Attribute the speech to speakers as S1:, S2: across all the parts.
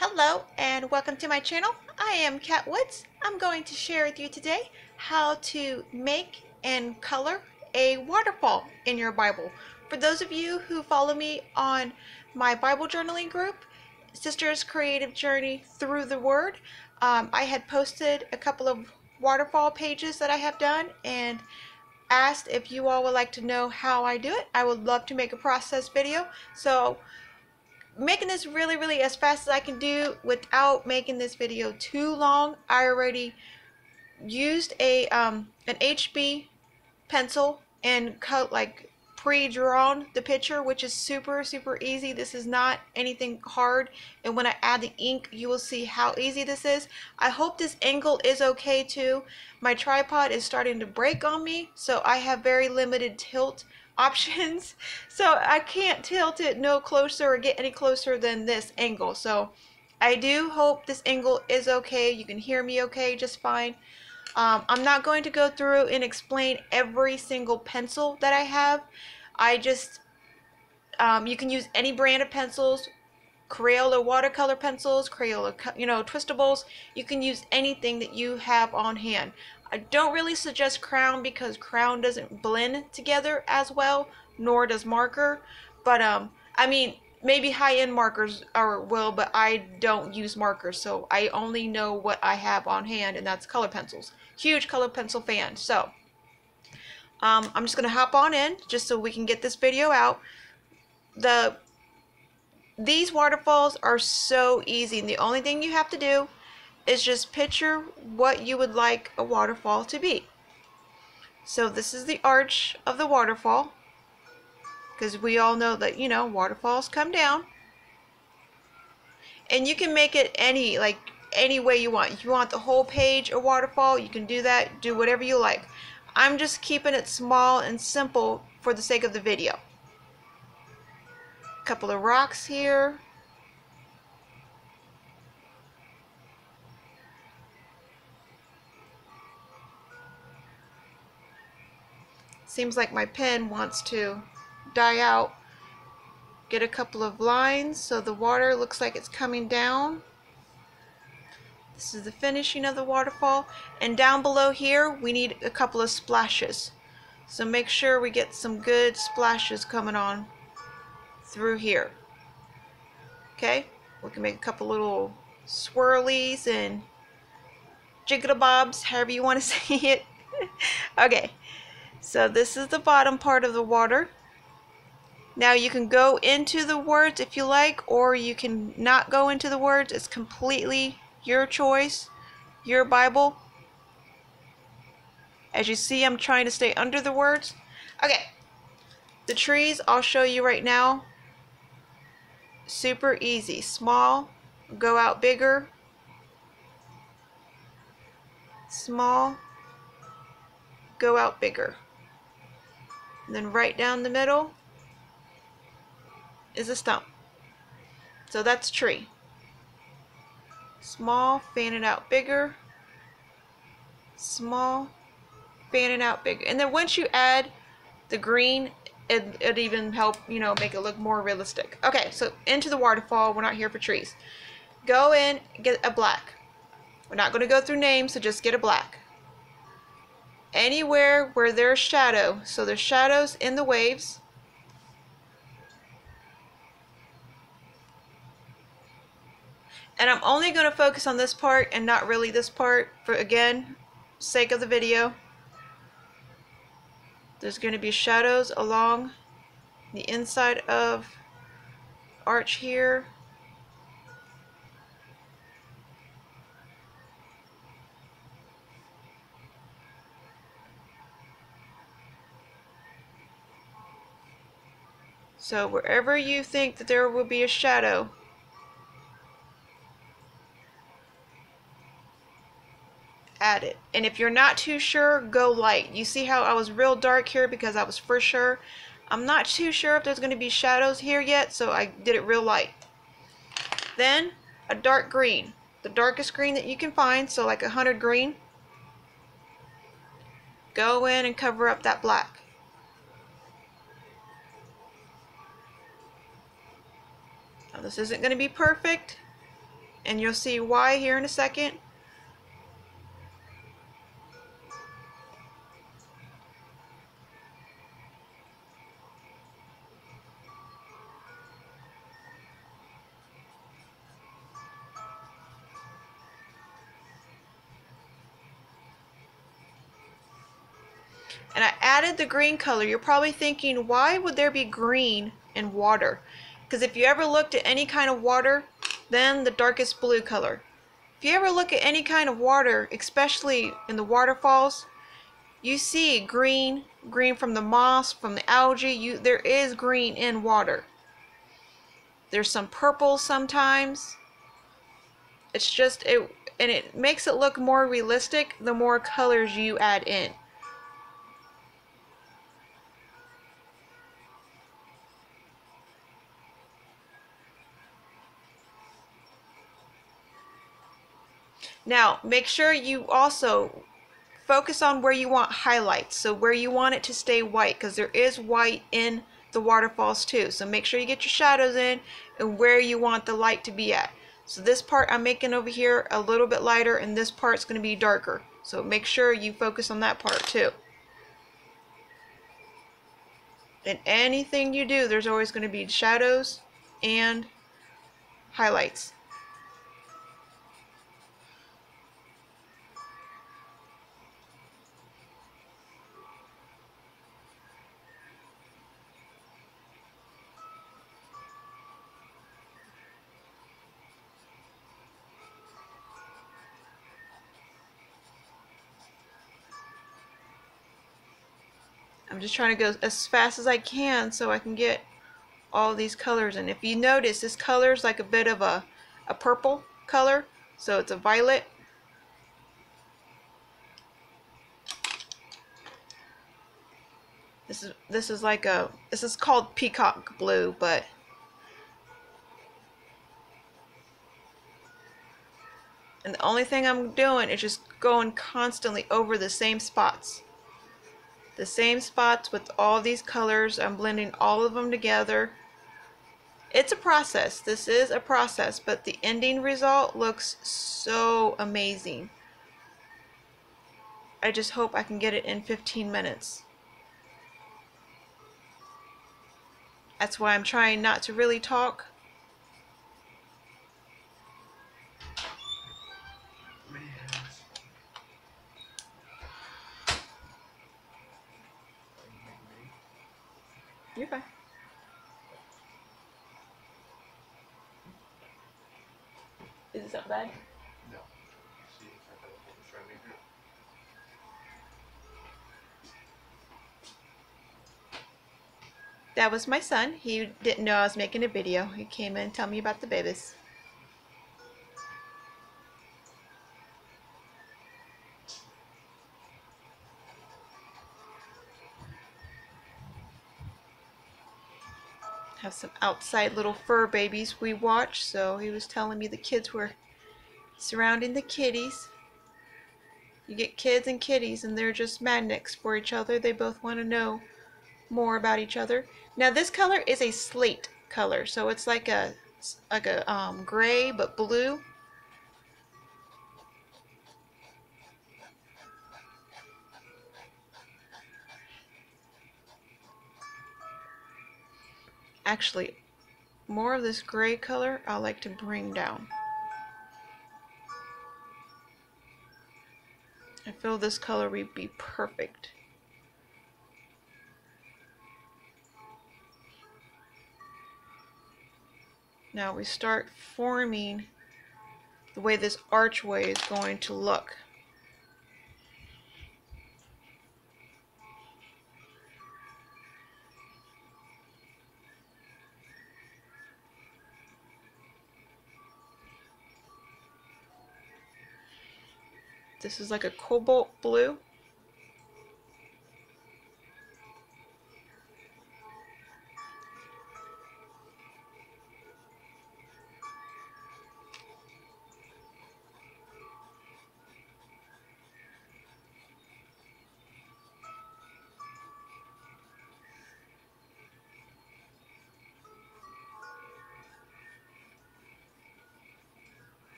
S1: Hello and welcome to my channel. I am Kat Woods. I'm going to share with you today how to make and color a waterfall in your Bible. For those of you who follow me on my Bible journaling group, Sisters Creative Journey Through the Word, I had posted a couple of waterfall pages that I have done and asked if you all would like to know how I do it. I would love to make a process video. So making this really as fast as I can do without making this video too long. I already used an HB pencil and cut pre-drawn the picture, which is super easy. This is not anything hard, and when I add the ink you will see how easy this is. I hope this angle is okay too. My tripod is starting to break on me, so I have very limited tilt options, so I can't tilt it no closer or get any closer than this angle. So I do hope this angle is okay. You can hear me okay just fine. I'm not going to go through and explain every single pencil that I have. You can use any brand of pencils, Crayola watercolor pencils, Crayola, twistables. You can use anything that you have on hand. I don't really suggest crayon because crayon doesn't blend together as well, nor does marker. But I mean, maybe high-end markers will, but I don't use markers, so I only know what I have on hand, and that's color pencils. Huge color pencil fan. So I'm just gonna hop on in just so we can get this video out. These waterfalls are so easy, and the only thing you have to do is just picture what you would like a waterfall to be. So this is the arch of the waterfall, because we all know that, waterfalls come down. And you can make it any way you want. If you want the whole page a waterfall, you can do that. Do whatever you like. I'm just keeping it small and simple for the sake of the video. A couple of rocks here. Seems like my pen wants to die out. Get a couple of lines so the water looks like it's coming down. This is the finishing of the waterfall. And down below here we need a couple of splashes. So make sure we get some good splashes coming on through here. Okay, we can make a couple little swirlies and jiggle-bobs, however you want to say it. Okay, so this is the bottom part of the water. Now you can go into the words if you like, or you can not go into the words. It's completely your choice, your Bible. As you see, I'm trying to stay under the words. Okay, the trees I'll show you right now. Super easy. Small, go out bigger. Small, go out bigger. And then right down the middle is a stump. So that's tree. Small, fan it out bigger. Small, fan it out bigger. And then once you add the green, it even help, make it look more realistic. Okay, so into the waterfall. We're not here for trees. Go in, get a black. We're not going to go through names, so just get a black. Anywhere where there's shadow, so there's shadows in the waves. And I'm only going to focus on this part and not really this part for, again, sake of the video. There's going to be shadows along the inside of arch here. So wherever you think that there will be a shadow, add it. And if you're not too sure, go light. You see how I was real dark here because I was for sure. I'm not too sure if there's going to be shadows here yet, so I did it real light. Then a dark green, the darkest green that you can find, so like 100 green. Go in and cover up that black. Now this isn't going to be perfect, and you'll see why here in a second. And I added the green color. You're probably thinking, why would there be green in water? Because if you ever looked at any kind of water, then the darkest blue color. If you ever look at any kind of water, especially in the waterfalls, you see green, green from the moss, from the algae. There is green in water. There's some purple sometimes. It's just, and it makes it look more realistic the more colors you add in. Now, make sure you also focus on where you want highlights, so where you want it to stay white, because there is white in the waterfalls too. So make sure you get your shadows in and where you want the light to be at. So this part I'm making over here a little bit lighter, and this part's going to be darker. So make sure you focus on that part too. In anything you do, there's always going to be shadows and highlights. I'm just trying to go as fast as I can so I can get all these colors. And if you notice, this color is like a bit of a purple color, so it's a violet. This is called peacock blue, but and the only thing I'm doing is just going constantly over the same spots. The same spots with all these colors. I'm blending all of them together. It's a process. This is a process, but the ending result looks so amazing. I just hope I can get it in 15 minutes. That's why I'm trying not to really talk. You're fine. Is it something bad?
S2: No. See, it's not gonna focus right in here.
S1: That was my son. He didn't know I was making a video. He came in and told me about the babies. Have some outside little fur babies we watch, so he was telling me the kids were surrounding the kitties. You get kids and kitties and they're just magnets for each other. They both want to know more about each other. Now this color is a slate color, so it's like a gray but blue. Actually, more of this gray color I like to bring down. I feel this color would be perfect. Now we start forming the way this archway is going to look. This is like a cobalt blue.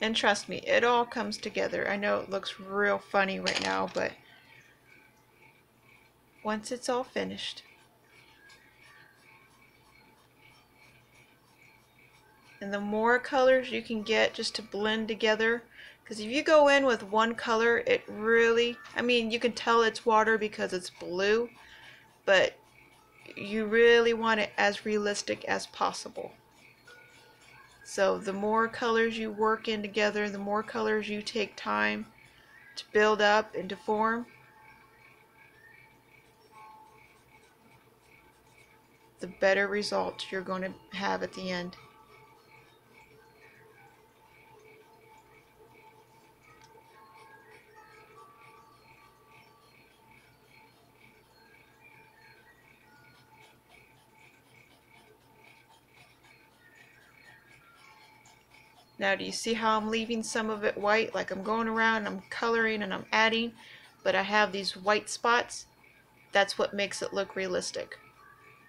S1: And trust me, it all comes together. I know it looks real funny right now, but once it's all finished. And the more colors you can get just to blend together, because if you go in with one color, it really, I mean, you can tell it's water because it's blue, but you really want it as realistic as possible. So the more colors you work in together, the more colors you take time to build up and to form, the better results you're going to have at the end. Now, do you see how I'm leaving some of it white? Like I'm going around and I'm coloring and I'm adding, but I have these white spots. That's what makes it look realistic.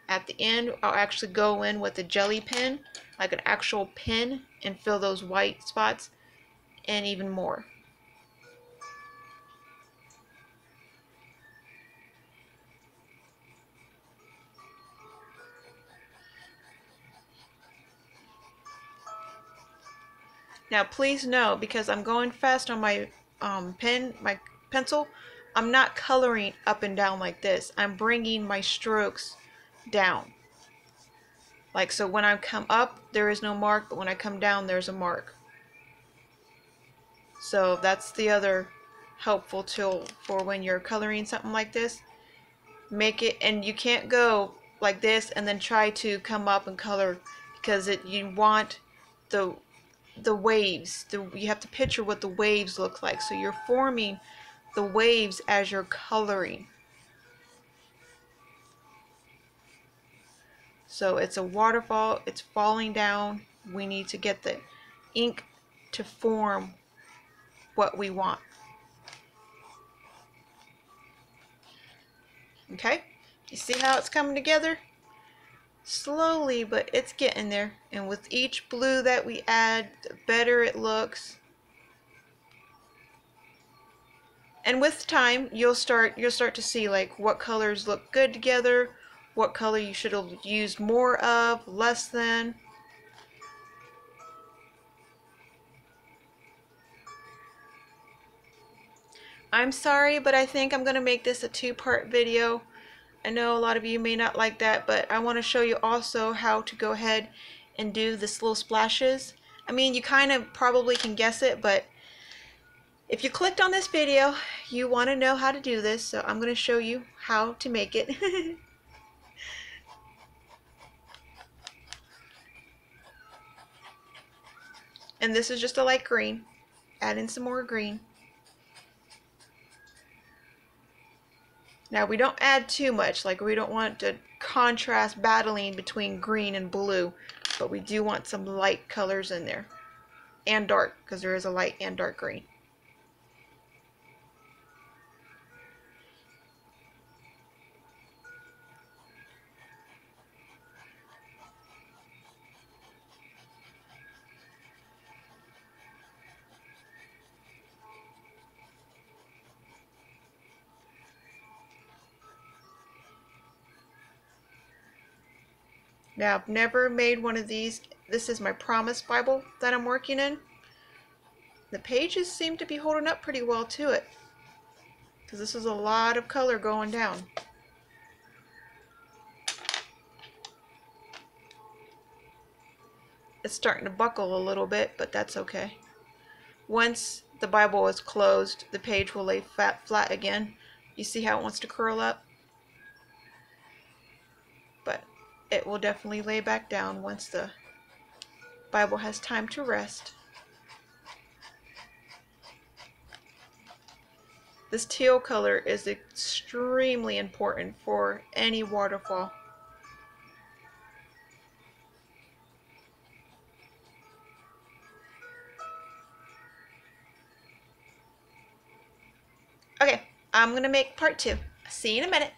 S1: At the end, I'll actually go in with a jelly pen, like an actual pen, and fill those white spots and even more. Now please know, because I'm going fast on my my pencil, I'm not coloring up and down like this. I'm bringing my strokes down. Like, so when I come up, there is no mark, but when I come down, there's a mark. So that's the other helpful tool for when you're coloring something like this. Make it, and you can't go like this and then try to come up and color, because you want the waves. You have to picture what the waves look like. So you're forming the waves as you're coloring. So it's a waterfall, it's falling down. We need to get the ink to form what we want. Okay? You see how it's coming together? Slowly, but it's getting there. And with each blue that we add, the better it looks. And with time, you'll start to see like what colors look good together, what color you should have used more of, less than. I'm sorry, but I think I'm going to make this a two-part video. I know a lot of you may not like that, but I want to show you also how to go ahead and do this little splashes. I mean, you kind of probably can guess it, but if you clicked on this video, you want to know how to do this, so I'm going to show you how to make it. And this is just a light green. Add in some more green. Now we don't add too much, like we don't want to contrast battling between green and blue, but we do want some light colors in there. And dark, because there is a light and dark green. Now, I've never made one of these. This is my Promise Bible that I'm working in. The pages seem to be holding up pretty well to it, because this is a lot of color going down. It's starting to buckle a little bit, but that's okay. Once the Bible is closed, the page will lay flat again. You see how it wants to curl up? But it will definitely lay back down once the Bible has time to rest. This teal color is extremely important for any waterfall. Okay, I'm going to make part 2. See you in a minute.